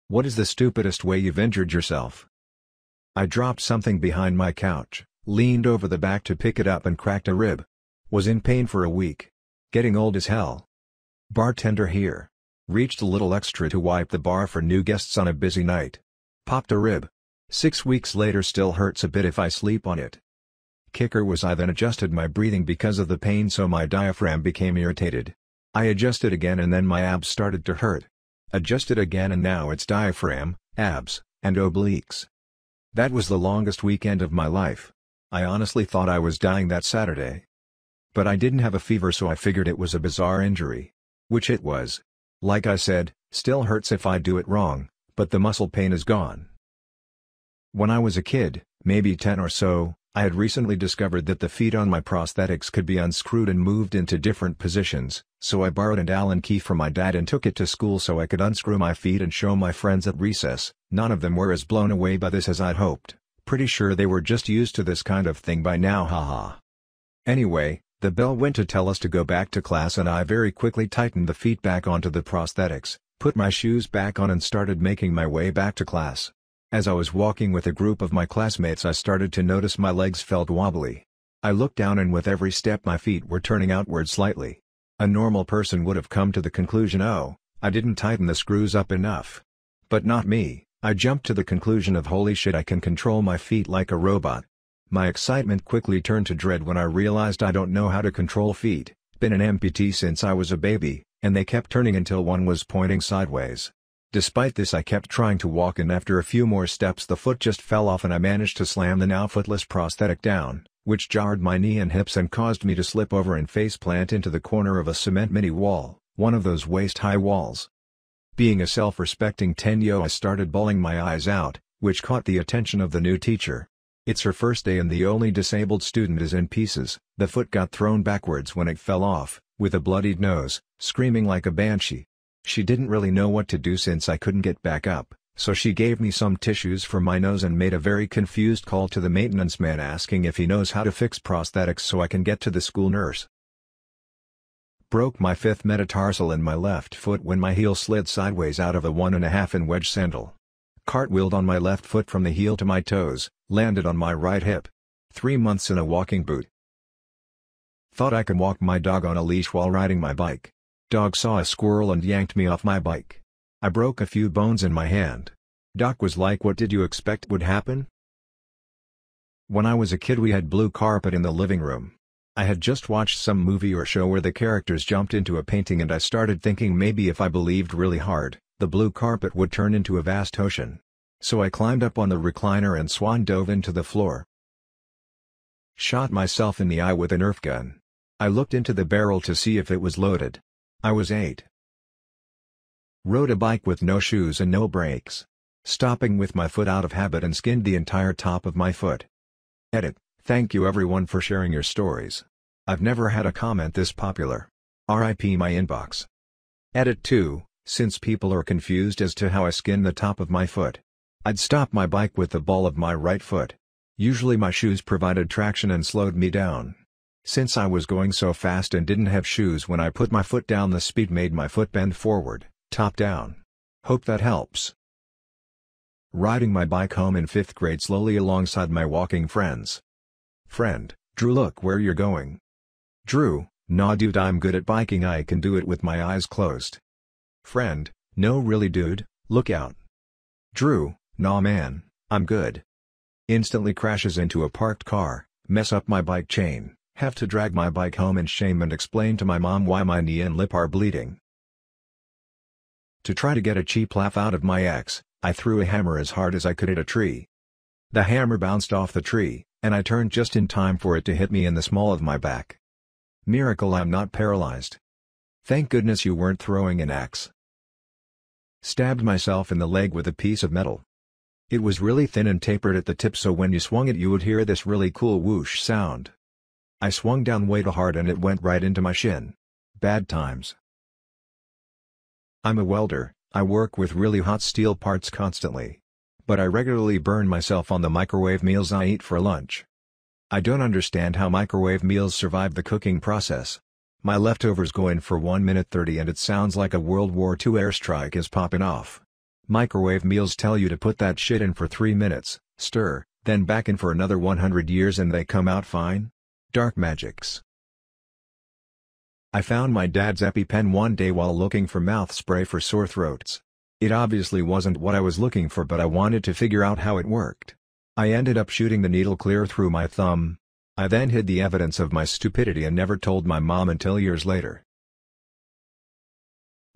What is the stupidest way you've injured yourself? I dropped something behind my couch, leaned over the back to pick it up and cracked a rib. Was in pain for a week. Getting old as hell. Bartender here. Reached a little extra to wipe the bar for new guests on a busy night. Popped a rib. 6 weeks later still hurts a bit if I sleep on it. Kicker was I then adjusted my breathing because of the pain, so my diaphragm became irritated. I adjusted again and then my abs started to hurt. Adjusted again and now it's diaphragm, abs, and obliques. That was the longest weekend of my life. I honestly thought I was dying that Saturday. But I didn't have a fever, so I figured it was a bizarre injury. Which it was. Like I said, still hurts if I do it wrong, but the muscle pain is gone. When I was a kid, maybe 10 or so, I had recently discovered that the feet on my prosthetics could be unscrewed and moved into different positions, so I borrowed an Allen key from my dad and took it to school so I could unscrew my feet and show my friends at recess. None of them were as blown away by this as I'd hoped. Pretty sure they were just used to this kind of thing by now, haha. Anyway, the bell went to tell us to go back to class and I very quickly tightened the feet back onto the prosthetics, put my shoes back on and started making my way back to class. As I was walking with a group of my classmates, I started to notice my legs felt wobbly. I looked down and with every step my feet were turning outward slightly. A normal person would have come to the conclusion, oh, I didn't tighten the screws up enough. But not me. I jumped to the conclusion of holy shit, I can control my feet like a robot. My excitement quickly turned to dread when I realized I don't know how to control feet. Been an amputee since I was a baby, and they kept turning until one was pointing sideways. Despite this I kept trying to walk, and after a few more steps the foot just fell off and I managed to slam the now footless prosthetic down, which jarred my knee and hips and caused me to slip over and face plant into the corner of a cement mini wall, one of those waist-high walls. Being a self-respecting 10-yo, I started bawling my eyes out, which caught the attention of the new teacher. It's her first day and the only disabled student is in pieces. The foot got thrown backwards when it fell off, with a bloodied nose, screaming like a banshee. She didn't really know what to do since I couldn't get back up, so she gave me some tissues for my nose and made a very confused call to the maintenance man asking if he knows how to fix prosthetics so I can get to the school nurse. Broke my 5th metatarsal in my left foot when my heel slid sideways out of a 1.5-inch wedge sandal. Cartwheeled on my left foot from the heel to my toes, landed on my right hip. 3 months in a walking boot. Thought I could walk my dog on a leash while riding my bike. Dog saw a squirrel and yanked me off my bike. I broke a few bones in my hand. Doc was like, what did you expect would happen? When I was a kid we had blue carpet in the living room. I had just watched some movie or show where the characters jumped into a painting and I started thinking maybe if I believed really hard, the blue carpet would turn into a vast ocean. So I climbed up on the recliner and swan dove into the floor. Shot myself in the eye with a Nerf gun. I looked into the barrel to see if it was loaded. I was 8. Rode a bike with no shoes and no brakes. Stopping with my foot out of habit and skinned the entire top of my foot. Edit. Thank you everyone for sharing your stories. I've never had a comment this popular. RIP my inbox. Edit 2. Since people are confused as to how I skinned the top of my foot. I'd stop my bike with the ball of my right foot. Usually my shoes provided traction and slowed me down. Since I was going so fast and didn't have shoes when I put my foot down, the speed made my foot bend forward, top down. Hope that helps. Riding my bike home in 5th grade slowly alongside my walking friends. Friend, Drew, look where you're going. Drew, nah dude, I'm good at biking, I can do it with my eyes closed. Friend, no really dude, look out. Drew, nah man, I'm good. Instantly crashes into a parked car, mess up my bike chain. Have to drag my bike home in shame and explain to my mom why my knee and lip are bleeding. To try to get a cheap laugh out of my ex, I threw a hammer as hard as I could at a tree. The hammer bounced off the tree, and I turned just in time for it to hit me in the small of my back. Miracle I'm not paralyzed. Thank goodness you weren't throwing an axe. Stabbed myself in the leg with a piece of metal. It was really thin and tapered at the tip, so when you swung it you would hear this really cool whoosh sound. I swung down way too hard and it went right into my shin. Bad times. I'm a welder, I work with really hot steel parts constantly. But I regularly burn myself on the microwave meals I eat for lunch. I don't understand how microwave meals survive the cooking process. My leftovers go in for 1 minute 30 and it sounds like a World War II airstrike is popping off. Microwave meals tell you to put that shit in for 3 minutes, stir, then back in for another 100 years and they come out fine? Dark magics. I found my dad's EpiPen one day while looking for mouth spray for sore throats. It obviously wasn't what I was looking for, but I wanted to figure out how it worked. I ended up shooting the needle clear through my thumb. I then hid the evidence of my stupidity and never told my mom until years later.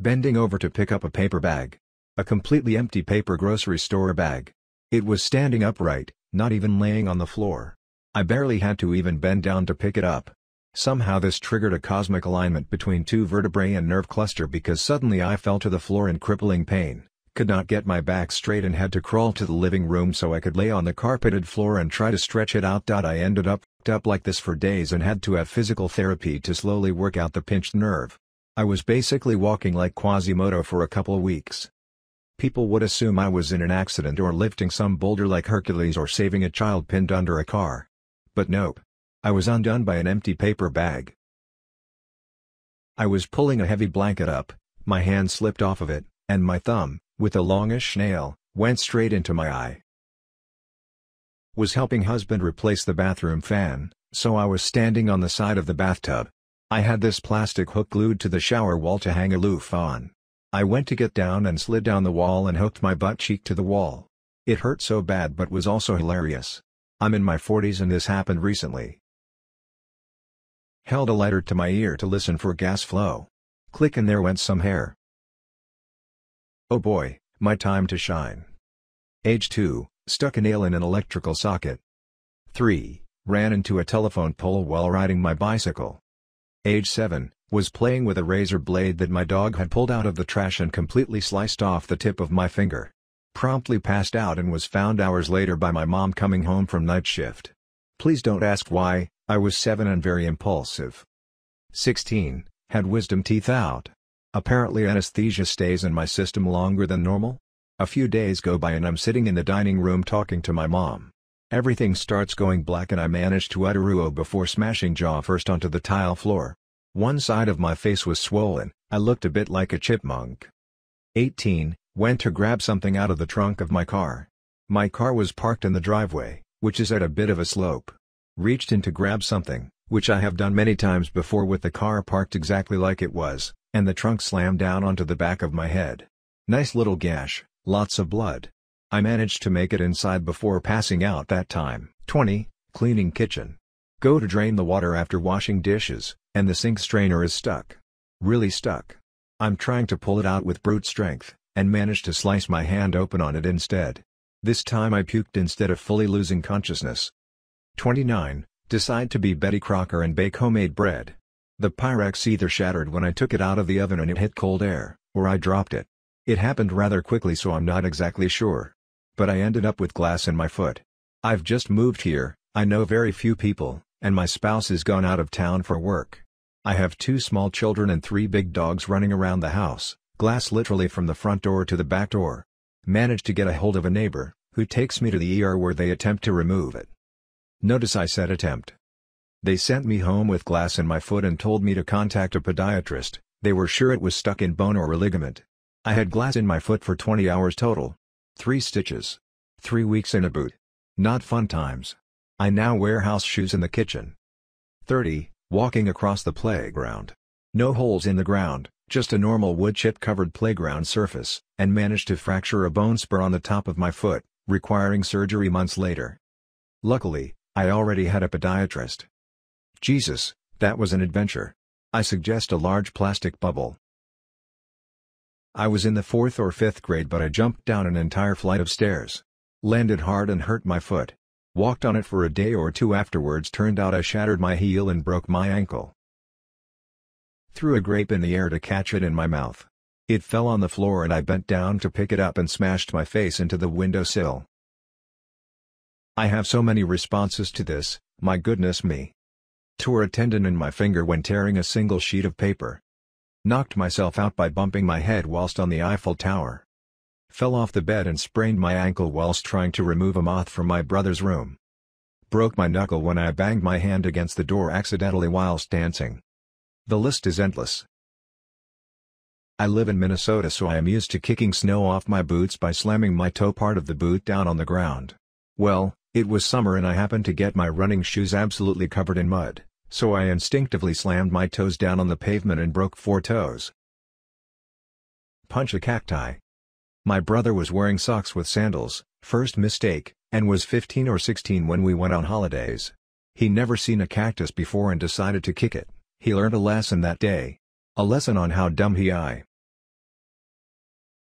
Bending over to pick up a paper bag. A completely empty paper grocery store bag. It was standing upright, not even laying on the floor. I barely had to even bend down to pick it up. Somehow this triggered a cosmic alignment between two vertebrae and nerve cluster because suddenly I fell to the floor in crippling pain, could not get my back straight and had to crawl to the living room so I could lay on the carpeted floor and try to stretch it out. I ended up like this for days and had to have physical therapy to slowly work out the pinched nerve. I was basically walking like Quasimodo for a couple weeks. People would assume I was in an accident or lifting some boulder like Hercules or saving a child pinned under a car. But nope. I was undone by an empty paper bag. I was pulling a heavy blanket up, my hand slipped off of it, and my thumb, with a longish nail, went straight into my eye. Was helping husband replace the bathroom fan, so I was standing on the side of the bathtub. I had this plastic hook glued to the shower wall to hang a loofah on. I went to get down and slid down the wall and hooked my butt cheek to the wall. It hurt so bad but was also hilarious. I'm in my 40s and this happened recently. Held a lighter to my ear to listen for gas flow. Click and there went some hair. Oh boy, my time to shine. Age 2, stuck a nail in an electrical socket. 3, ran into a telephone pole while riding my bicycle. Age 7, was playing with a razor blade that my dog had pulled out of the trash and completely sliced off the tip of my finger. Promptly passed out and was found hours later by my mom coming home from night shift. Please don't ask why, I was 7 and very impulsive. 16, had wisdom teeth out. Apparently anesthesia stays in my system longer than normal. A few days go by and I'm sitting in the dining room talking to my mom. Everything starts going black and I manage to utter "ooh" before smashing jaw first onto the tile floor. One side of my face was swollen, I looked a bit like a chipmunk. 18, went to grab something out of the trunk of my car. My car was parked in the driveway, which is at a bit of a slope. Reached in to grab something, which I have done many times before with the car parked exactly like it was, and the trunk slammed down onto the back of my head. Nice little gash, lots of blood. I managed to make it inside before passing out that time. 20, cleaning kitchen. Go to drain the water after washing dishes, and the sink strainer is stuck. Really stuck. I'm trying to pull it out with brute strength, and managed to slice my hand open on it instead. This time I puked instead of fully losing consciousness. 29, decide to be Betty Crocker and bake homemade bread. The Pyrex either shattered when I took it out of the oven and it hit cold air, or I dropped it. It happened rather quickly so I'm not exactly sure. But I ended up with glass in my foot. I've just moved here, I know very few people, and my spouse is gone out of town for work. I have 2 small children and 3 big dogs running around the house, glass literally from the front door to the back door. Managed to get a hold of a neighbor, who takes me to the ER where they attempt to remove it. Notice I said attempt. They sent me home with glass in my foot and told me to contact a podiatrist. They were sure it was stuck in bone or a ligament. I had glass in my foot for 20 hours total. 3 stitches. 3 weeks in a boot. Not fun times. I now wear house shoes in the kitchen. 30, walking across the playground. No holes in the ground, just a normal wood chip covered playground surface, and managed to fracture a bone spur on the top of my foot, requiring surgery months later. Luckily, I already had a podiatrist. Jesus, that was an adventure. I suggest a large plastic bubble. I was in the 4th or 5th grade but I jumped down an entire flight of stairs. Landed hard and hurt my foot. Walked on it for a day or 2 afterwards. Turned out I shattered my heel and broke my ankle. Threw a grape in the air to catch it in my mouth. It fell on the floor and I bent down to pick it up and smashed my face into the windowsill. I have so many responses to this, my goodness me. Tore a tendon in my finger when tearing a single sheet of paper. Knocked myself out by bumping my head whilst on the Eiffel Tower. Fell off the bed and sprained my ankle whilst trying to remove a moth from my brother's room. Broke my knuckle when I banged my hand against the door accidentally whilst dancing. The list is endless. I live in Minnesota, so I am used to kicking snow off my boots by slamming my toe part of the boot down on the ground. Well, it was summer and I happened to get my running shoes absolutely covered in mud, so I instinctively slammed my toes down on the pavement and broke 4 toes. Punch a cacti. My brother was wearing socks with sandals, first mistake, and was 15 or 16 when we went on holidays. He never seen a cactus before and decided to kick it. He learned a lesson that day. A lesson on how dumb he